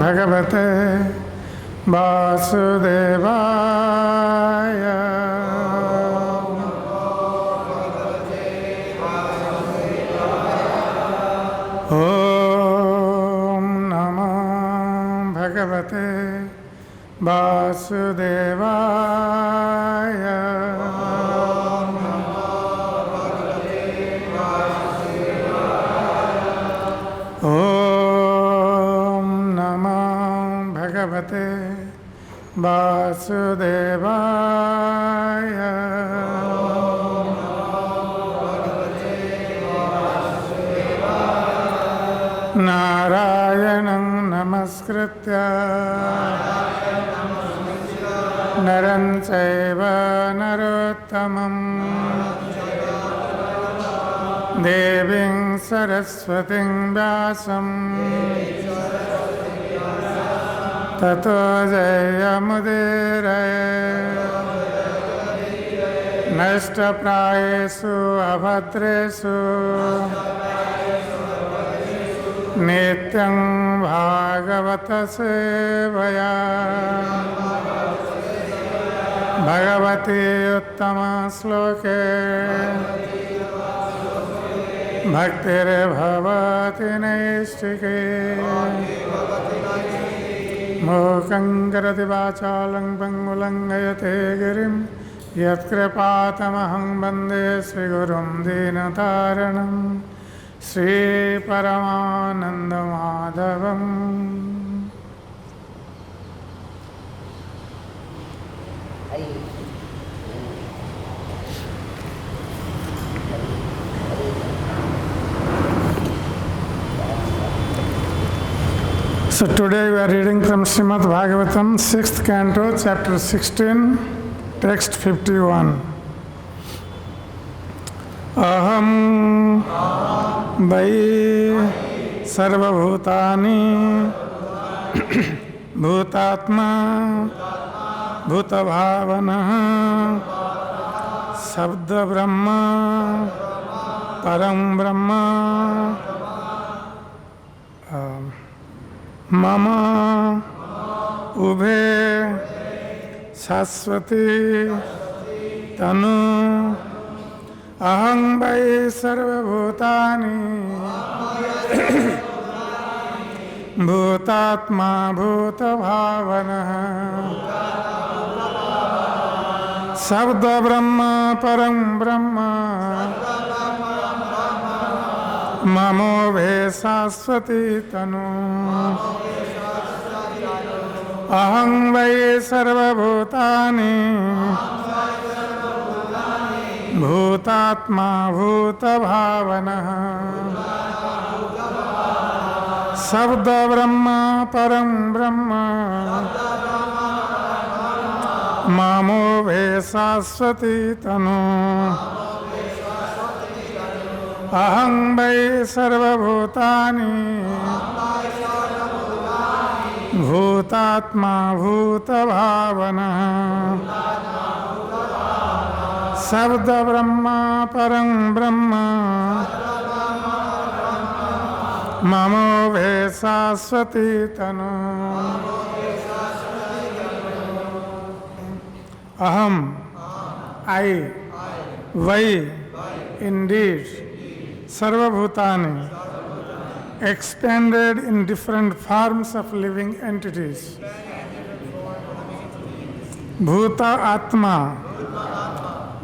Bhagavate Vasudevaya. Om Namo Bhagavate Vasudevaya. Om Namo Bhagavate Vasudevaya. Narayanam namaskritya Naram chaiva narottamam Deving saraswating vyasam Tato jayamudiraye Nashta prayesu abhadresu Nityam bhagavata sevaya Bhagavati uttama sloke Bhaktir bhavati naistike Mukhaṁ karati vācālaṁ pangulangayate girim Yat kripatamaham bande Sri Gurum Dinataranam Sri Paramananda Madhavam. So today we are reading from Srimad Bhagavatam, 6th canto, chapter 16, text 51. Aham vai sarvabhutani bhutatma bhutavavana sabda brahma param brahma mama ubhe saswati tanu aham vai sarvabhutani bhutatma bhutavavana sabda brahma param brahma mamo bhe saswati tanu aham vai sarvabhutani bhutatma bhutavavana sabda brahma param brahma mamo bhe saswati tanu aham vai sarvabhutani bhutatma bhutavavana sabda brahma param brahma mamo bhe saswati tanu aham I vai indeed sarvabhutani expanded in different forms of living entities. Bhuta Atma,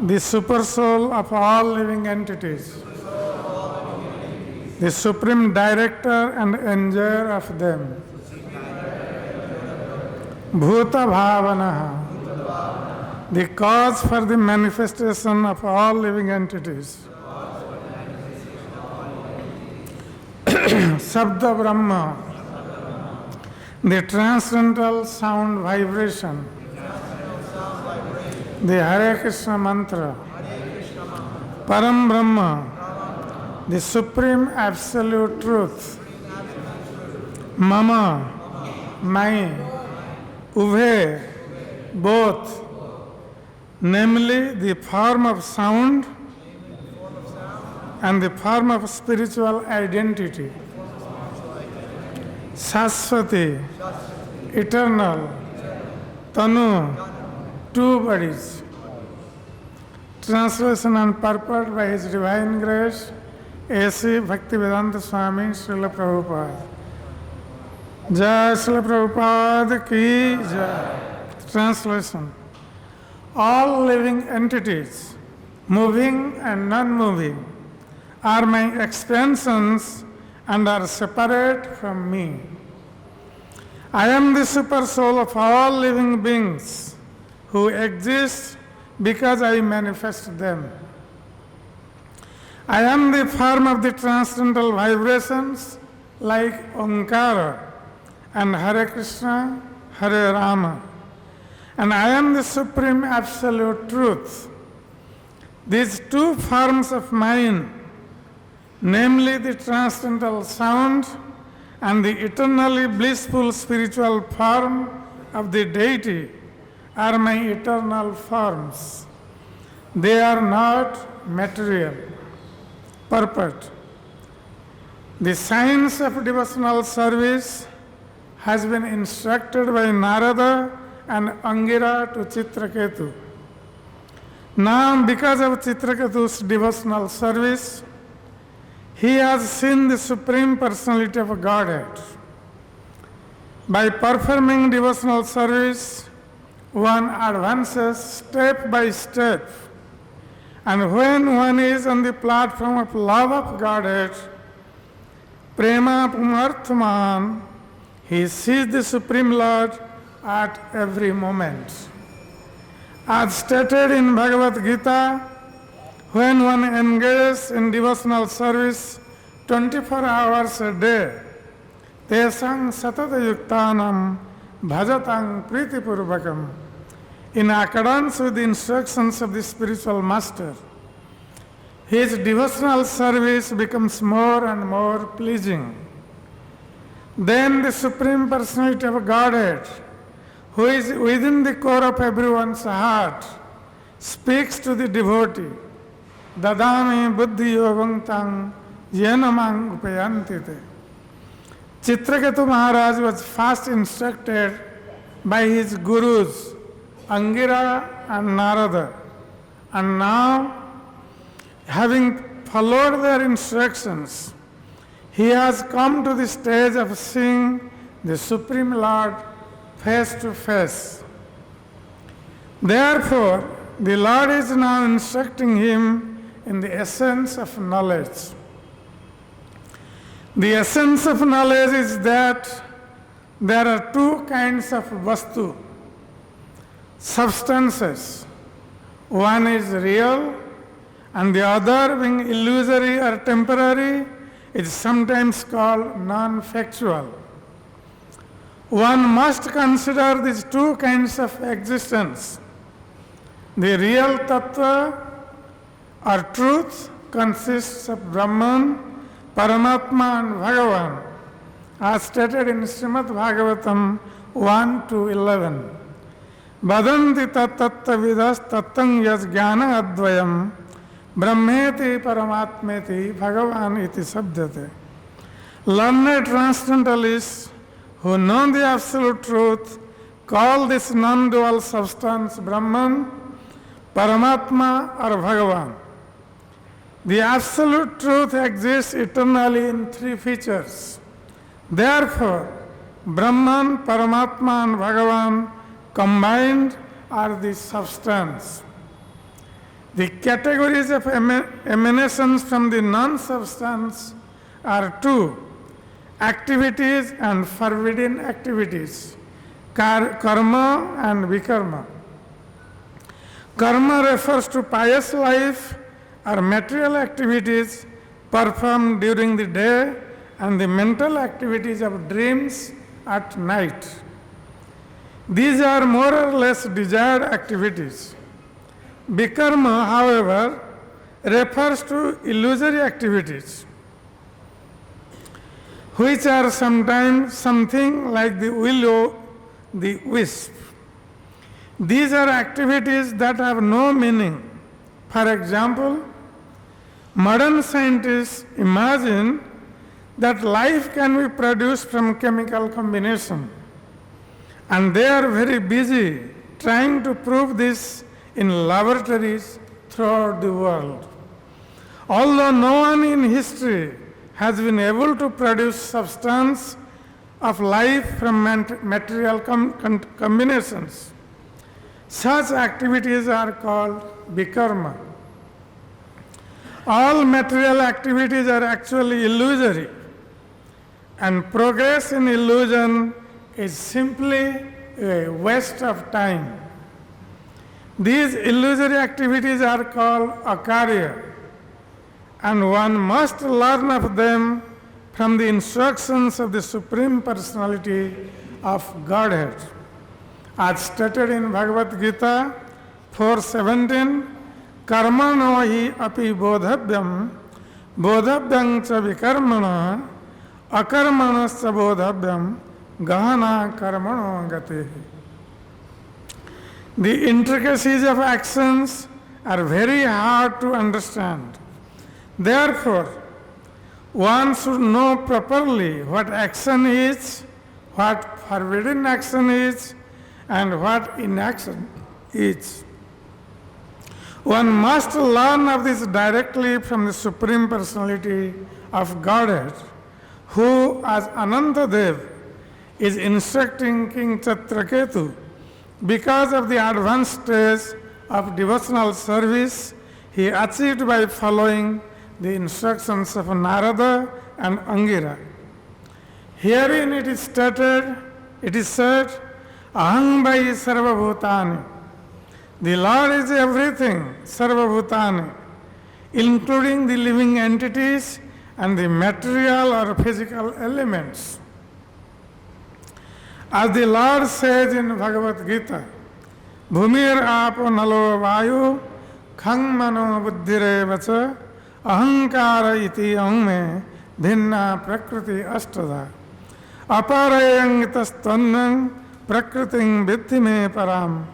the super soul of all living entities, the supreme director and enjoyer of them. Bhuta Bhavanaha, the cause for the manifestation of all living entities. Sabda Brahma, the transcendental sound vibration, the Hare Krishna mantra. Param Brahma, the supreme absolute truth. Mama, my, Ubhe, both, namely the form of sound and the form of spiritual identity. Shashwati, eternal, Tanu, two bodies. Translation and purport by His Divine Grace, A.C. Bhaktivedanta Swami Srila Prabhupada. Jai Srila Prabhupada ki Jai. Translation. All living entities, moving and non-moving, are my extensions and are separate from me. I am the super soul of all living beings who exist because I manifest them. I am the form of the transcendental vibrations like Omkara and Hare Krishna, Hare Rama. And I am the supreme absolute truth. These two forms of mine, namely the transcendental sound and the eternally blissful spiritual form of the deity, are my eternal forms. They are not material. Purport. The science of devotional service has been instructed by Narada and Angira to Chitraketu. Now, because of Chitraketu's devotional service, he has seen the Supreme Personality of Godhead. By performing devotional service, one advances step by step. And when one is on the platform of love of Godhead, Prema Pumarthaman, he sees the Supreme Lord at every moment. As stated in Bhagavad-Gita, when one engages in devotional service 24 hours a day, tesang satata yuktanam bhajatang pritipurvakam, in accordance with the instructions of the spiritual master, his devotional service becomes more and more pleasing. Then the Supreme Personality of Godhead, who is within the core of everyone's heart, speaks to the devotee, Dadami buddhi yogam tang yenamang upayantite. Chitraketu Maharaj was first instructed by his gurus, Angira and Narada, and now, having followed their instructions, he has come to the stage of seeing the Supreme Lord face to face. Therefore, the Lord is now instructing him in the essence of knowledge. The essence of knowledge is that there are two kinds of vastu, substances. One is real, and the other, being illusory or temporary, is sometimes called non-factual. One must consider these two kinds of existence. The real tattva or truth consists of Brahman, Paramatma and Bhagavan, as stated in Srimad Bhagavatam 1 to 11. Vadanti tattatta vidas tattang yas jnana advayam brahmeti paramatmeti Bhagavan iti sabdhate. Learned transcendentalists who know the absolute truth call this non-dual substance Brahman, Paramatma or Bhagavan. The absolute truth exists eternally in three features. Therefore, Brahman, Paramatma and Bhagavan combined are the substance. The categories of emanations from the non-substance are two: activities and forbidden activities, karma and vikarma. Karma refers to pious life or material activities performed during the day and the mental activities of dreams at night. These are more or less desired activities. Vikarma, however, refers to illusory activities, which are sometimes something like the will-o'-the-wisp. These are activities that have no meaning. For example, modern scientists imagine that life can be produced from chemical combination. And they are very busy trying to prove this in laboratories throughout the world. Although no one in history has been able to produce substance of life from material combinations, such activities are called vikarma. All material activities are actually illusory, and progress in illusion is simply a waste of time. These illusory activities are called akarya, and one must learn of them from the instructions of the Supreme Personality of Godhead. As stated in Bhagavad-Gita 4:17, karmano hi api bodhavyam, bodhavyam cha vikarmana, akarmanas cha bodhavyam, gahana karmano gati. The intricacies of actions are very hard to understand. Therefore, one should know properly what action is, what forbidden action is, and what inaction is. One must learn of this directly from the Supreme Personality of Godhead, who, as Anantadev, is instructing King Chitraketu. Because of the advanced stage of devotional service he achieved by following the instructions of Narada and Angira. Herein it is said, Aham vai sarva bhutani. The Lord is everything, sarva bhutani, including the living entities and the material or physical elements. As the Lord says in Bhagavad-Gita, Bhumir apo nalo vayu khang mano buddhire vacha ahankara iti ahme dhinna prakriti ashtada aparayang itastannang prakriting vidhi me param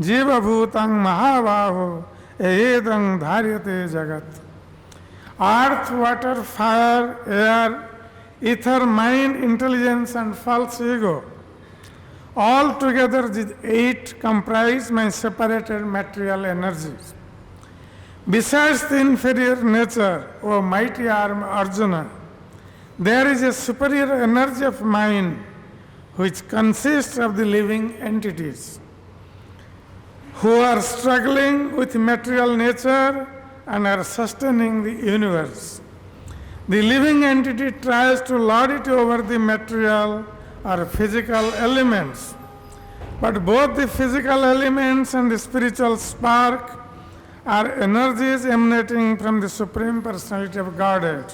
jiva bhutang mahavaho edang dharyate jagat. Earth, water, fire, air, ether, mind, intelligence and false ego, all together these 8 comprise my separated material energies. Besides the inferior nature, O mighty arm Arjuna, there is a superior energy of mind which consists of the living entities who are struggling with material nature and are sustaining the universe. The living entity tries to lord it over the material or physical elements, but both the physical elements and the spiritual spark are energies emanating from the Supreme Personality of Godhead.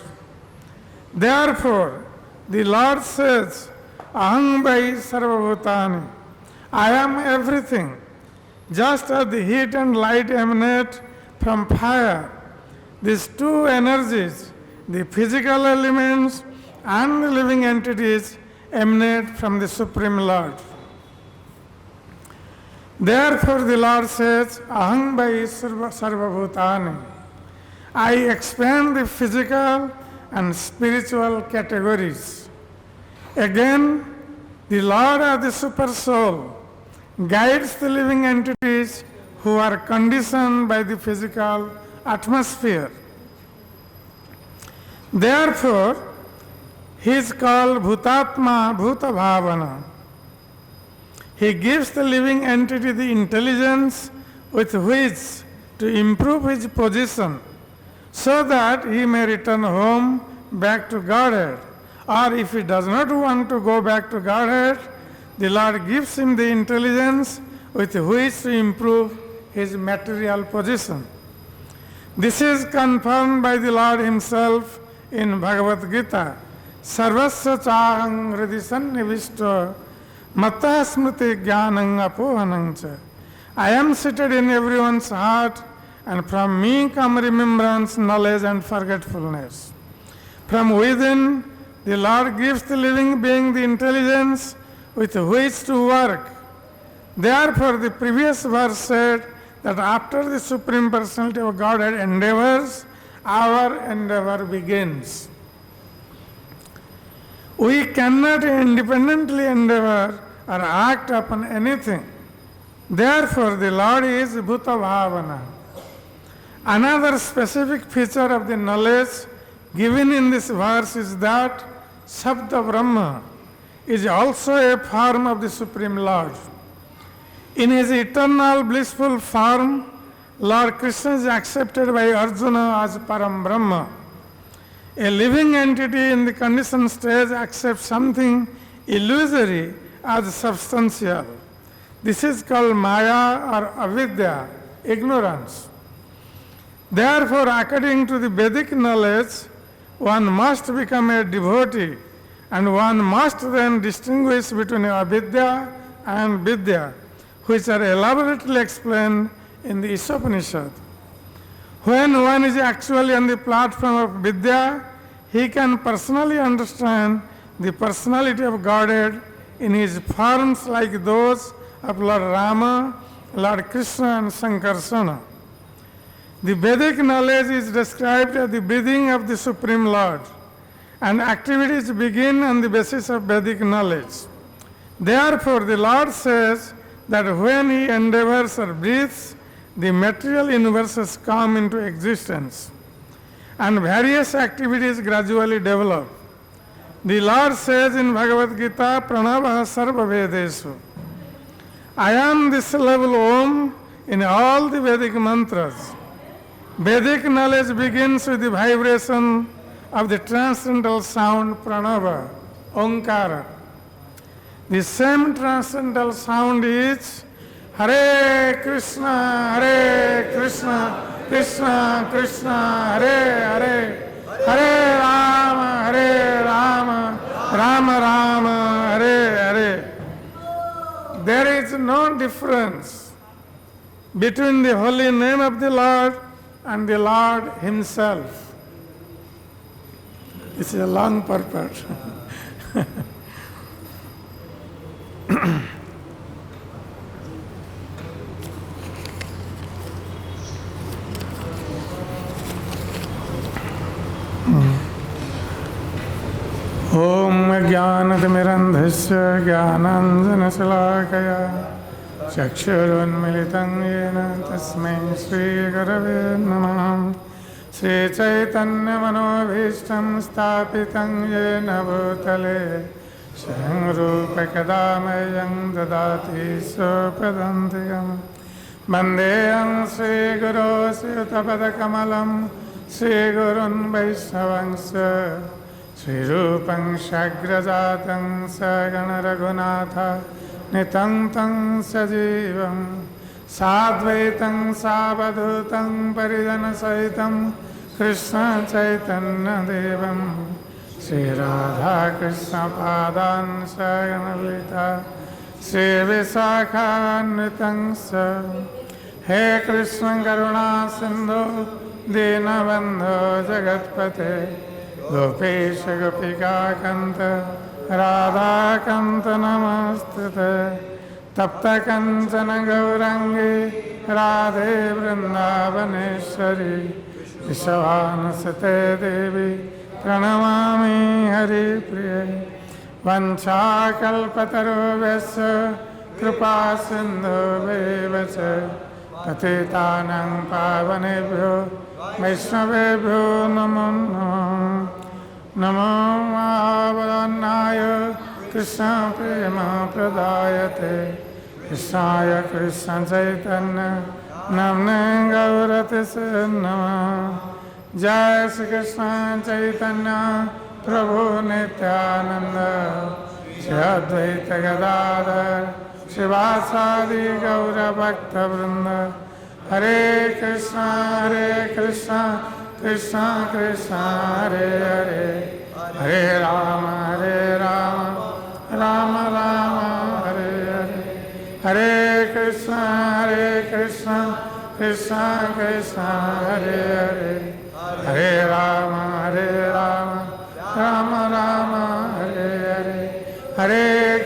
Therefore, the Lord says, Aham vai sarva bhutani, I am everything. Just as the heat and light emanate from fire, these 2 energies, the physical elements and the living entities, emanate from the Supreme Lord. Therefore the Lord says, Aham vai sarva bhutani. I expand the physical and spiritual categories. Again, the Lord of the Super Soul guides the living entities who are conditioned by the physical atmosphere. Therefore, he is called Bhutatma Bhuta Bhavana. He gives the living entity the intelligence with which to improve his position so that he may return home back to Godhead. Or if he does not want to go back to Godhead, the Lord gives him the intelligence with which to improve his material position. This is confirmed by the Lord himself in Bhagavad-Gita. Sarvasya chahang hridhi sannivishto matta smriti jnanang apohanang cha. I am seated in everyone's heart, and from me come remembrance, knowledge and forgetfulness. From within, the Lord gives the living being the intelligence with which to work. Therefore, the previous verse said that after the Supreme Personality of Godhead endeavors, our endeavor begins. We cannot independently endeavor or act upon anything. Therefore, the Lord is Bhuta Bhavana. Another specific feature of the knowledge given in this verse is that Sabda Brahma is also a form of the Supreme Lord. In his eternal blissful form, Lord Krishna is accepted by Arjuna as Param Brahma. A living entity in the conditioned stage accepts something illusory as substantial. This is called Maya or Avidya, ignorance. Therefore, according to the Vedic knowledge, one must become a devotee, and one must then distinguish between Avidya and Vidya, which are elaborately explained in the Upanishad. When one is actually on the platform of Vidya, he can personally understand the personality of Godhead in his forms like those of Lord Rama, Lord Krishna and Sankarsana. The Vedic knowledge is described as the breathing of the Supreme Lord, and activities begin on the basis of Vedic knowledge. Therefore, the Lord says that when he endeavors or breathes, the material universes come into existence, and various activities gradually develop. The Lord says in Bhagavad-Gita, Pranavah Sarva Vedeshu. I am the syllable Om in all the Vedic mantras. Vedic knowledge begins with the vibration of the transcendental sound Pranava, Omkara. The same transcendental sound is Hare Krishna, Krishna Krishna, Hare, Hare Rama, Rama Rama, Hare Hare. There is no difference between the holy name of the Lord and the Lord Himself. This is a long purport. Om Jnanatimirandhasya Jnananjanasalakaya Chakshurunmilitam Yena Tasmai Shri Gurave Namah Shri Chaitanya Manobhishtam Sthapitam Yena Bhutale Swayam Rupa Kadamayam Dadati Swapadantikam Bandeyam Shri Guru Sutapada Kamalam Shri Gurun Vaishnavangsya Shri Rupam Shagrajatam Sagana Raghunatha Nitantam Sajivam Sadvaitam Savadhutam Paridana Sahitam Krishna Chaitanya Devam Shri Radha Krishna Padan Sagana Shri Visakha Nitansa He Krishna Karuna Sindhu Dinabandho Jagatpate Gopesha Gopika Kanta Radha Kanta Namastute Tapta Kanchana Gaurangi Radhe Vrindavaneshwari Vishavanasate Devi Pranamami Hari Priya Vancha Kalpataru Kripa Sindhu Vevacha Patitanang Pavanebhyo Vaishnavebhyo Namo Namo Namo Mahavadannaya Krishna Prema Pradayate Krishnaya Krishna Chaitanya Namne Gauratise Namah Jai Shri Krishna Chaitanya Prabhu Nityananda Shri Advaita Gadadhar Shivasadi Gaura Bhakta Vrinda Hare Krishna Krishna Krishna Hare Hare Hare Rama Rama Rama Hare Hare Hare Krishna Krishna Krishna Hare Hare Hare Rama Rama Rama Hare Hare Hare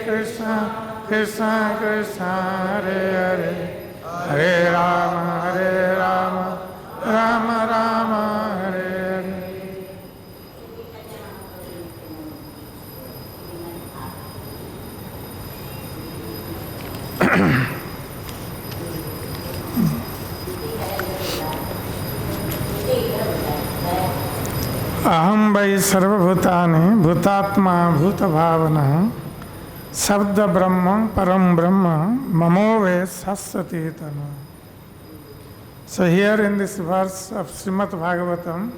Krishna Krishna Krishna Hare Hare Hare Rama Rama Rama Hare Hare अहम वै सर्वभूतानि भूतात्मा भूतभावना शब्द ब्रह्म परम ब्रह्म ममो वे शाश्वती तनु. So here in this verse of Srimad Bhagavatam,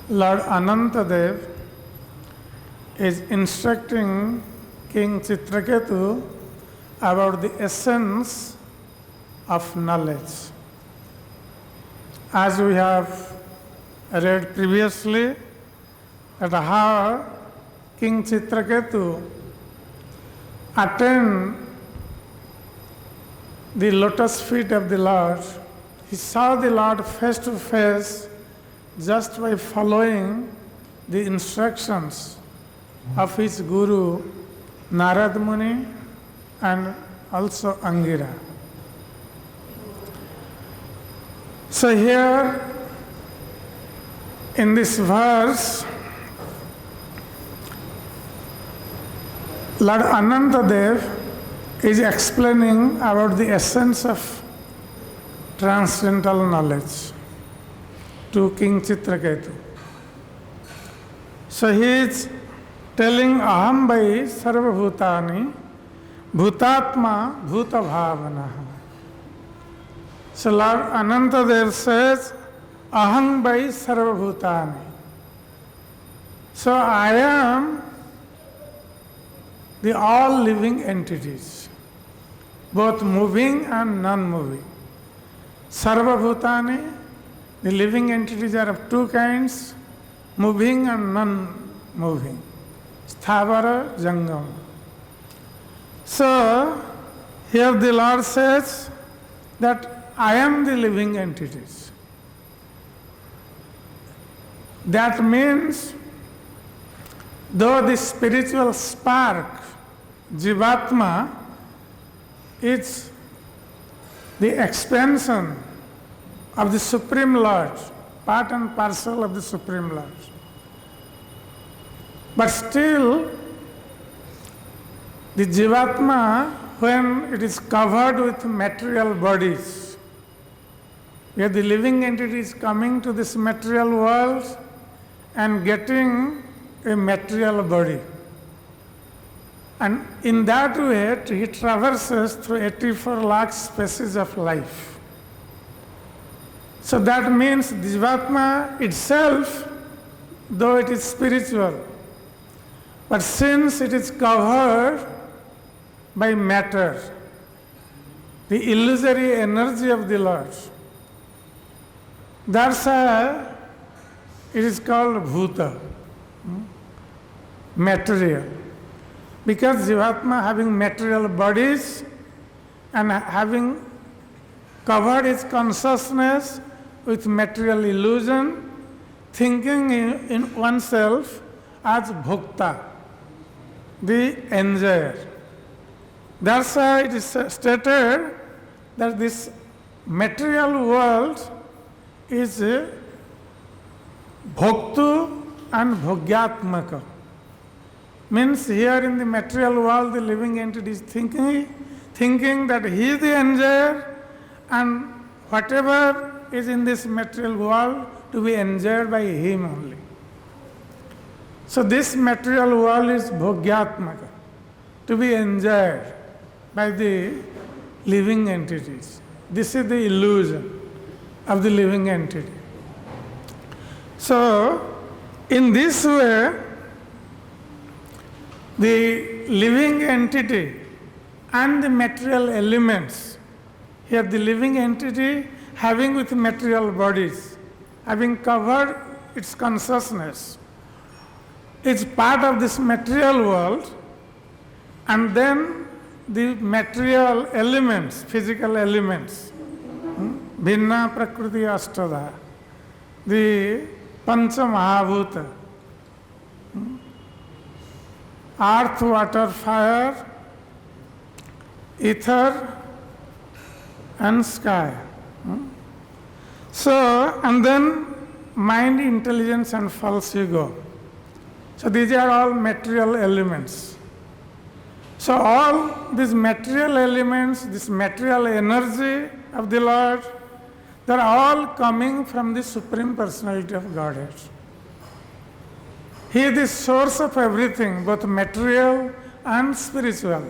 Lord Anantadev is instructing King Chitraketu about the essence of knowledge. As we have read previously, that how King Chitraketu attained the lotus feet of the Lord. He saw the Lord face to face just by following the instructions of his guru Narad Muni and also Angira. So here in this verse, Lord Anantadev is explaining about the essence of transcendental knowledge to King Chitraketu. So he is telling aham vai sarvabhutani bhutatma bhutabhavana. So Lord Anantadev says aham vai sarvabhutani. So I am the all living entities, both moving and non-moving. Sarvabhutani, the living entities are of two kinds, moving and non-moving. Sthavara, Jangam. So, here the Lord says that I am the living entities. That means, though the spiritual spark, Jivatma, is the expansion of the Supreme Lord, part and parcel of the Supreme Lord. But still, the Jivatma, when it is covered with material bodies, where the living entity is coming to this material world and getting a material body. And in that way, he traverses through 84 lakh species of life. So that means Jivatma itself, though it is spiritual, but since it is covered by matter, the illusory energy of the Lord, that's why it is called Bhuta, material. Because Jivatma having material bodies and having covered its consciousness with material illusion, thinking in oneself as Bhukta, the enjoyer. That's why it is stated that this material world is Bhoktu and Bhogyatmaka. Means here in the material world, the living entity is thinking that he is the enjoyer and whatever is in this material world to be enjoyed by him only. So this material world is Bhogyatmaka, to be enjoyed by the living entities. This is the illusion of the living entity. So, in this way, the living entity and the material elements, here the living entity having with material bodies, having covered its consciousness, is part of this material world, and then the material elements, physical elements, Bhinna Prakriti Ashtada, the Pancha Mahabhuta, earth, water, fire, ether, and sky. So, and then mind, intelligence, and false ego. So these are all material elements. So all these material elements, this material energy of the Lord, they're all coming from the Supreme Personality of Godhead. He is the source of everything, both material and spiritual.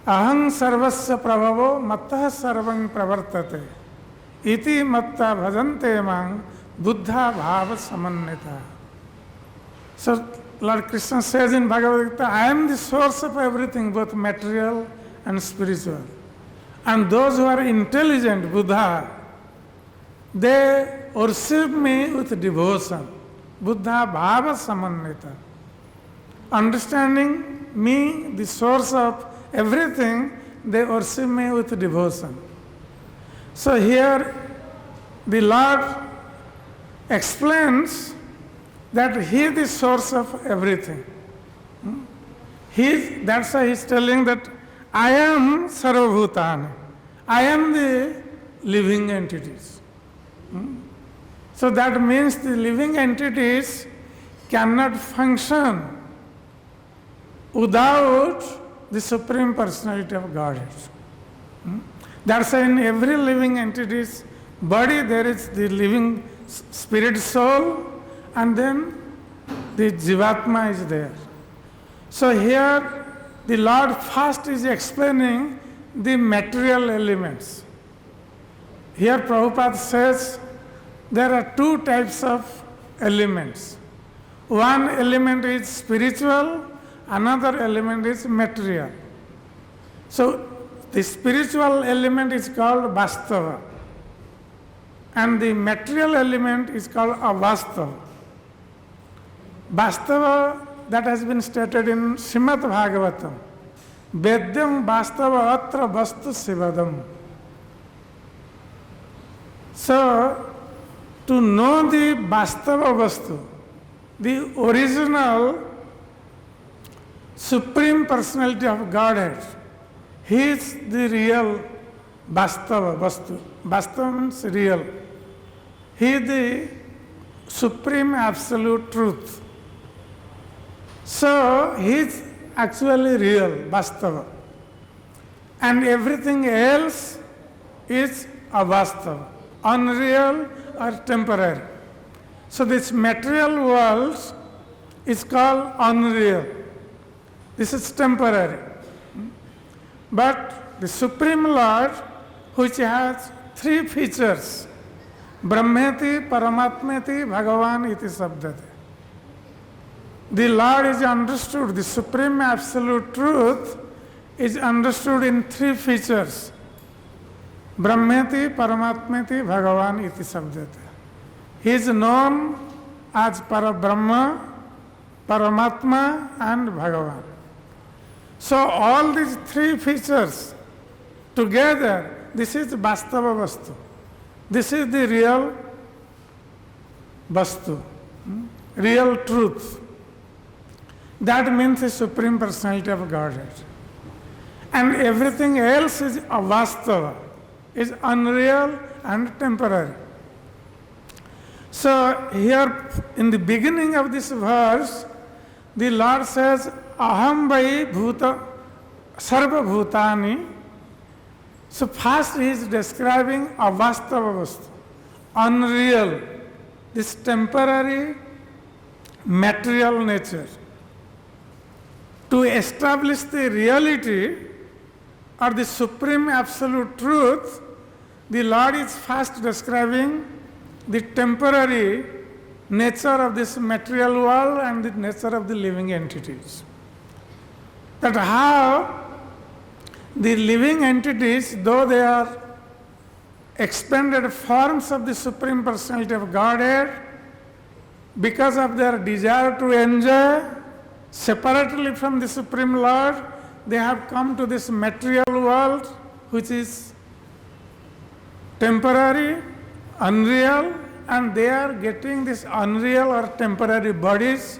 Aham sarvasya prabhavo mattah sarvam pravartate iti matta bhajante mang buddha bhava samannita. So Lord Krishna says in Bhagavad-Gita, I am the source of everything, both material and spiritual. And those who are intelligent, Buddha, they worship me with devotion. Buddha bhava samannita. Understanding me, the source of everything, they worship me with devotion. So here the Lord explains that He is the source of everything. That's why He is telling that I am sarvabhutani. I am the living entities. So that means the living entities cannot function without the Supreme Personality of Godhead. That's why in every living entity's body there is the living spirit soul, and then the Jivatma is there. So here the Lord first is explaining the material elements. Here Prabhupada says there are two types of elements. One element is spiritual, another element is material. So the spiritual element is called Vastava, and the material element is called Avastava. Vastava, that has been stated in Srimad Bhagavatam. Vedyam Vastava Atra Vastu Sivadam. So, to know the Vastava Vastu, the original Supreme Personality of Godhead, He is the real Vastava Vastu. Vastava means real. He is the Supreme Absolute Truth. So, He is actually real, Vastava. And everything else is avastava, unreal or temporary. So this material world is called unreal. This is temporary. But the Supreme Lord, which has three features, Brahmeti, Paramatmeti, Bhagavan iti sabdate. The Lord is understood, the Supreme Absolute Truth is understood in three features. Brahmeti, Paramatmeti, Bhagavan iti sabdate. He is known as Parabrahma, Paramatma and Bhagavan. So all these three features together, this is Vastava Vastu. This is the real Vastu, real truth. That means the Supreme Personality of Godhead. And everything else is avastava, is unreal and temporary. So here in the beginning of this verse, the Lord says, Aham vai bhuta sarva bhutani. So first he is describing avastava vastu, unreal, this temporary material nature. To establish the reality or the Supreme Absolute Truth, the Lord is first describing the temporary nature of this material world and the nature of the living entities. That how the living entities, though they are expanded forms of the Supreme Personality of Godhead, because of their desire to enjoy separately from the Supreme Lord, they have come to this material world which is temporary, unreal, and they are getting this unreal or temporary bodies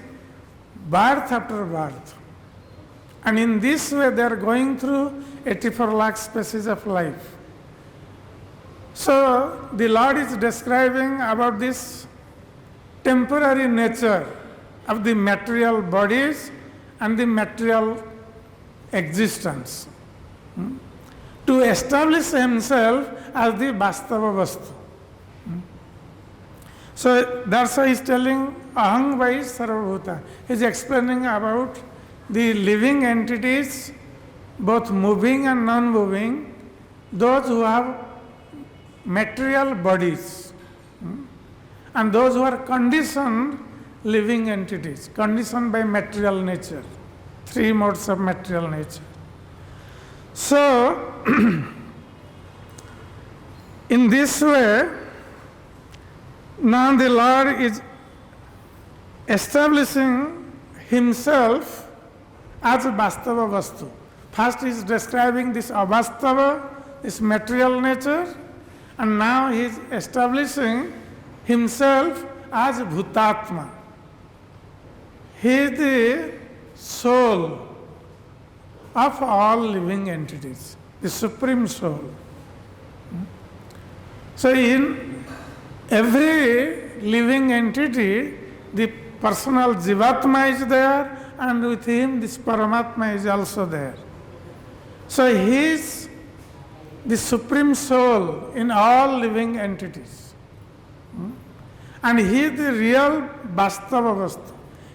birth after birth. And in this way they are going through 84 lakh species of life. So the Lord is describing about this temporary nature of the material bodies and the material existence, to establish himself as the Vastava Vastu. So that's why he's telling Aham Vai Sarvabhuta. He's explaining about the living entities, both moving and non-moving, those who have material bodies, and those who are conditioned living entities, conditioned by material nature, three modes of material nature. So, in this way, now the Lord is establishing himself as a Vastava Vastu. First he is describing this Avastava, this material nature, and now he is establishing himself as Bhutatma. He is the soul of all living entities, the supreme soul. So in every living entity, the personal Jivatma is there, and with him this Paramatma is also there. So he is the supreme soul in all living entities. And he is the real Vastava Vastu.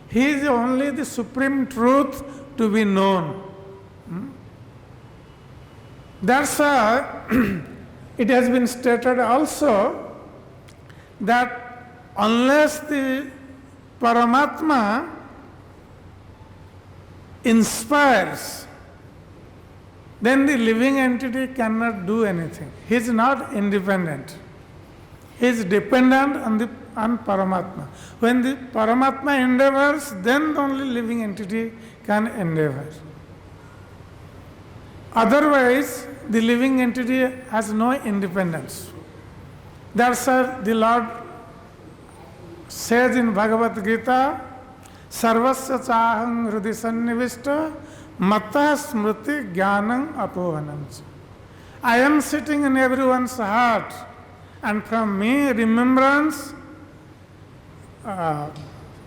He is only the supreme truth to be known. That's why it has been stated also that unless the Paramatma inspires, then the living entity cannot do anything. He is not independent. He is dependent on Paramatma. When the Paramatma endeavors, then the only living entity can endeavor. Otherwise, the living entity has no independence. That's why the Lord says in Bhagavad-Gita, Sarvasya chaham hrudi sannivishta mata smriti jnanam apohanam. I am sitting in everyone's heart, and from me remembrance,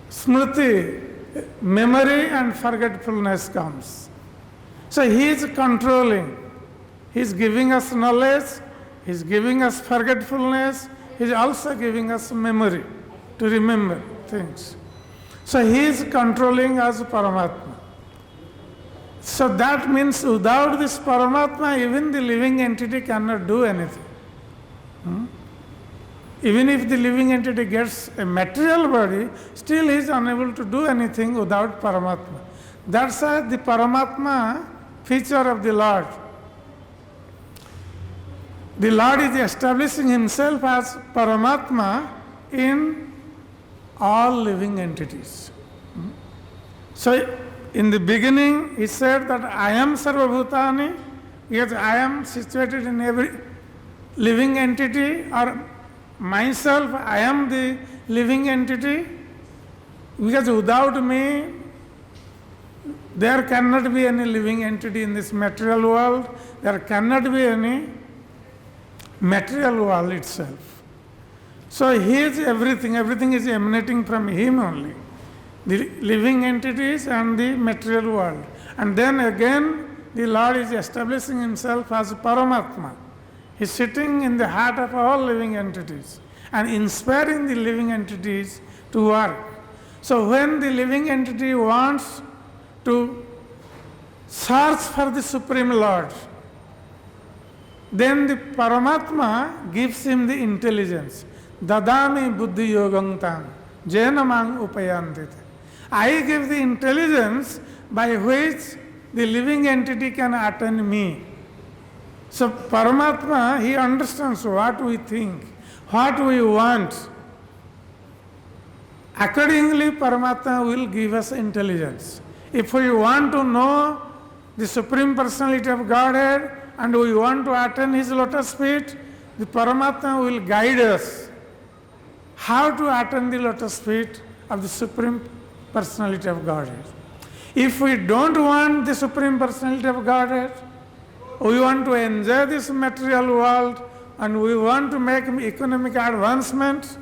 smriti, memory and forgetfulness comes. So he is controlling. He is giving us knowledge, he is giving us forgetfulness, he is also giving us memory to remember things. So he is controlling as Paramatma. So that means without this Paramatma, even the living entity cannot do anything. Even if the living entity gets a material body, still he is unable to do anything without Paramatma. That's why the Paramatma feature of the Lord. The Lord is establishing himself as Paramatma in all living entities. So in the beginning he said that I am Sarvabhutani, because I am situated in every living entity, or myself, I am the living entity, because without me there cannot be any living entity in this material world, there cannot be any material world itself. So he is everything, everything is emanating from him only, the living entities and the material world. And then again the Lord is establishing himself as Paramatma. He is sitting in the heart of all living entities and inspiring the living entities to work. So when the living entity wants to search for the Supreme Lord, then the Paramatma gives him the intelligence. Dadami buddhi yogam tam jena mang upayantite. I give the intelligence by which the living entity can attain me. So Paramatma, he understands what we think, what we want. Accordingly, Paramatma will give us intelligence. If we want to know the Supreme Personality of Godhead and we want to attain his lotus feet, the Paramatma will guide us how to attain the lotus feet of the Supreme Personality of Godhead. If we don't want the Supreme Personality of Godhead, we want to enjoy this material world and we want to make economic advancement,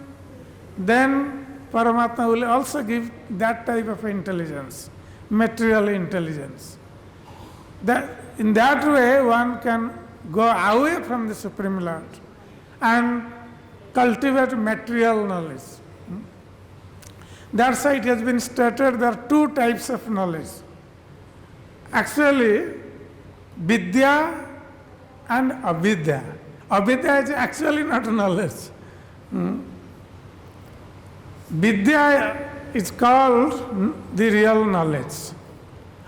then Paramatma will also give that type of intelligence, material intelligence. That in that way one can go away from the Supreme Lord and cultivate material knowledge. That's why it has been stated there are two types of knowledge. Actually, Vidya and Avidya. Avidya is actually not knowledge. Vidya is called the real knowledge.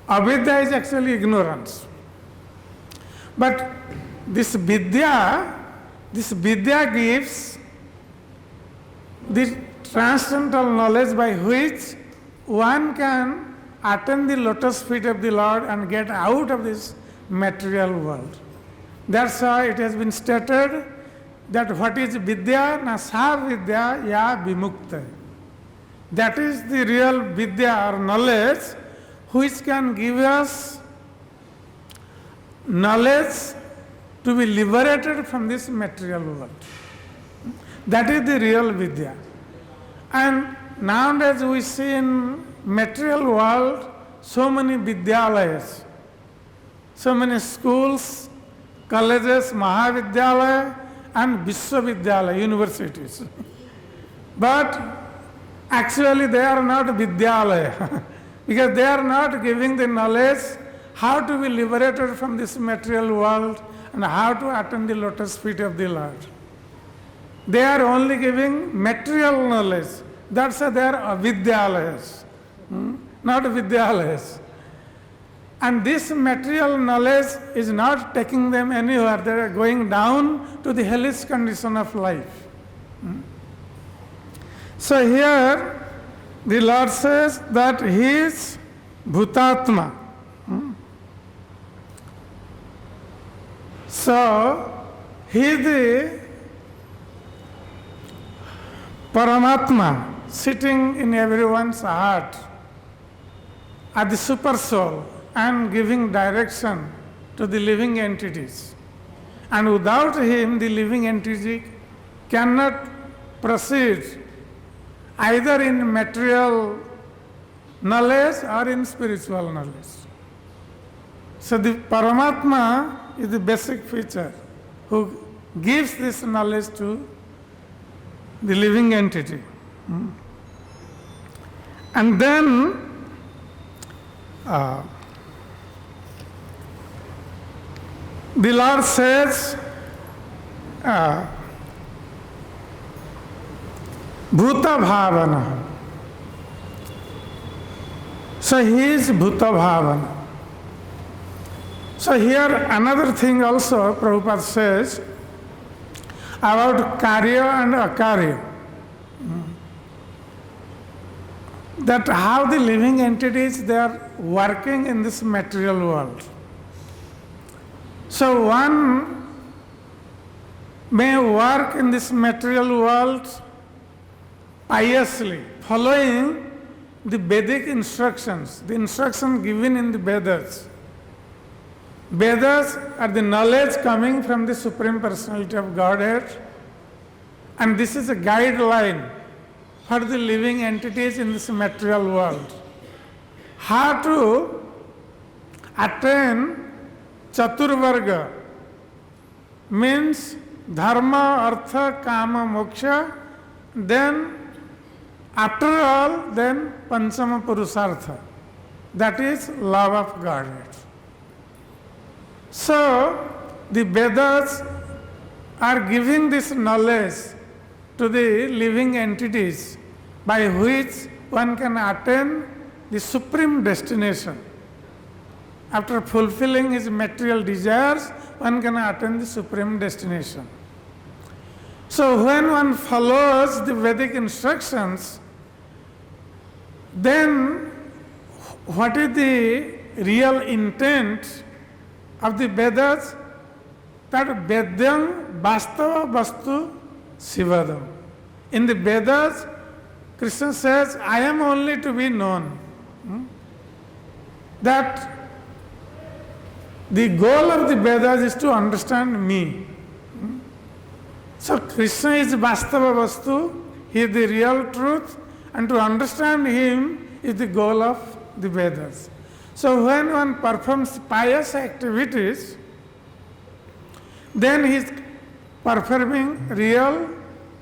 Avidya is actually ignorance. But this Vidya gives the transcendental knowledge by which one can attain the lotus feet of the Lord and get out of this material world. That's why it has been stated that what is Vidya? Na sa Vidya ya vimukta. That is the real Vidya or knowledge which can give us knowledge to be liberated from this material world. That is the real Vidya. And nowadays we see in material world so many Vidyalayas, so many schools, colleges, Mahavidyalaya and Vishwavidyalaya, universities. But actually they are not Vidyalaya because they are not giving the knowledge how to be liberated from this material world and how to attain the lotus feet of the Lord. They are only giving material knowledge. That's why they are Vidyalayas, not Vidyalayas. And this material knowledge is not taking them anywhere. They are going down to the hellish condition of life. So here the Lord says that He is Bhutatma. So He is the Paramatma sitting in everyone's heart at the super soul and giving direction to the living entities. And without Him, the living entity cannot proceed either in material knowledge or in spiritual knowledge. So the Paramatma is the basic feature who gives this knowledge to the living entity. And then the Lord says, Bhuta Bhavana. So He is Bhuta Bhavana. So here another thing also Prabhupada says about Karya and Akarya. That how the living entities, they are working in this material world. So one may work in this material world piously, following the Vedic instructions, the instruction given in the Vedas. Vedas are the knowledge coming from the Supreme Personality of Godhead, and this is a guideline for the living entities in this material world. How to attain Chaturvarga means Dharma, Artha, Kama, Moksha, then after all, then Panchama Purusartha, that is love of Godhead. So the Vedas are giving this knowledge to the living entities by which one can attain the supreme destination. After fulfilling his material desires, one can attain the supreme destination. So when one follows the Vedic instructions, then what is the real intent of the Vedas? That Vedyam Vastava Vastu Sivadam. In the Vedas, Krishna says, I am only to be known. That the goal of the Vedas is to understand me. So Krishna is Vastava Vastu, He is the real truth, and to understand Him is the goal of the Vedas. So when one performs pious activities, then he is performing real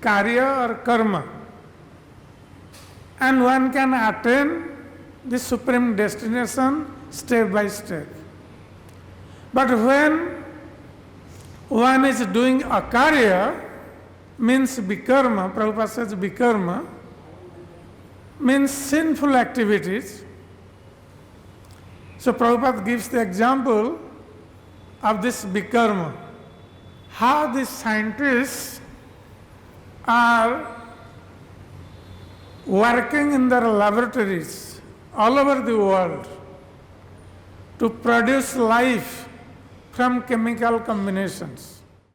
karya or karma. And one can attain the supreme destination step by step. But when one is doing a karya, means vikarma, Prabhupada says vikarma, means sinful activities. So Prabhupada gives the example of this vikarma, how the scientists are working in their laboratories all over the world to produce life from chemical combinations.